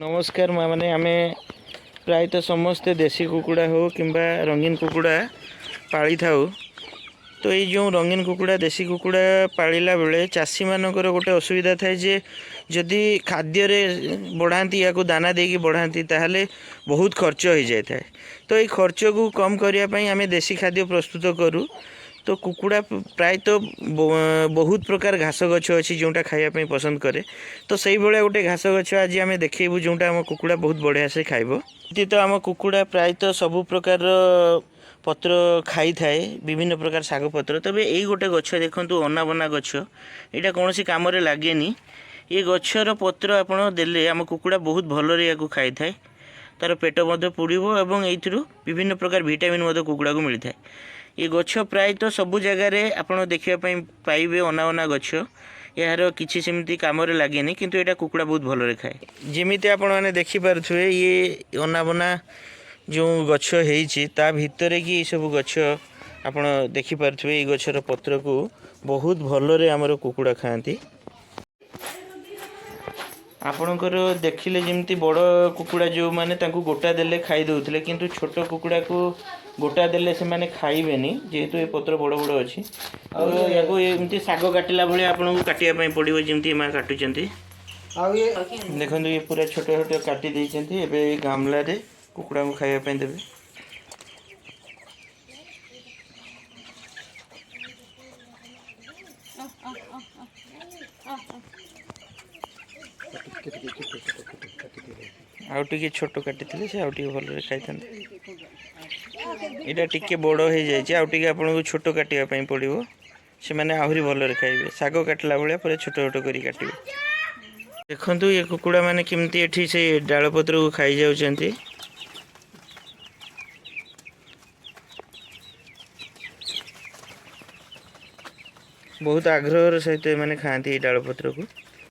नमस्कार माने आमे प्रायतः समस्ते देशी कुकुड़ा हो किंबा रंगीन कुकुड़ा पाली थाउ। तो ये जो रंगीन कुकुड़ा देशी कुकुड़ा पालिला बेले चाषी मानकर गोटे असुविधा थाए जे जदि खाद्य रे बढ़ाती या दाना देकी बढ़ाती ताहले बहुत खर्च हो जाए थाए। तो ये खर्च को कम करने आम देशी खाद्य प्रस्तुत करूँ। तो कुकुड़ा प्रायतः बहुत प्रकार घास गछ अच्छी जोटा खायापी पसंद करे। तो से भाया गोटे घास गछ आज आम देखू जोटा आम कुकुड़ा बहुत बढ़िया से खाइब। तो आम कुकुड़ा प्रायतः सबु प्रकार पत्र खाई थाए, विभिन्न प्रकार शाग पत्र। तबे यही गोटे गछ देखु अनाबना गछ, यहाँ कौन सी कम लगे। ये गचर पत्र आपड़ देले आम कुकुड़ा बहुत भलरे या खाई थाए। तार पेट पुड़ो और ये विभिन्न प्रकार विटामिन कुकुड़ा को मिलता है। ये गछ प्रायतः सबु जगार आपड़ देखापी पाइबे अनाबना गछ। यार किसी सेमती कम लगे किंतु यहाँ कुकुड़ा बहुत भलरे खाए। जमीती आपण मैंने देखिपे ये अनाबना जो गछ होता भितर कि सब गछ आप देखिपे ये गचर पत्र को बहुत भलरे आमर कुकुड़ा खाती। आपणकर देखिले जमती बड़ कुकुड़ा जो माने तांको गोटा देले खाई दउथिले किंतु छोट कुकुड़ा को गोटा देले से माने खाइबेनी जेहेतु ये पत्र बड़ बड़ अच्छी। और याको एमती साग काटिला भले आपन को काटिया पई पड़िबो जेमती मा काटुचंती। देखंतु ये पूरा छोट छोट काटी देइचंती। एबे गामला रे कुकुड़ा को खाइया पई देबे। आउ टिके छोट काटी से आउ टिके भलरे खाइथान्ते। इटा टिके बड़ हो जाए आउ टिके आपन को छोट काटिया पई पड़िबो। से माने आहुरी भलरे खाइबे। साग काटला भले पूरा छोट छोट करी काटिबे। देखंतु ये कुकुड़ा माने केमती एठी से डाल पत्र को खाई जाउचंती। बहुत आग्रह सहित मैंने खाती डाल पत्र को।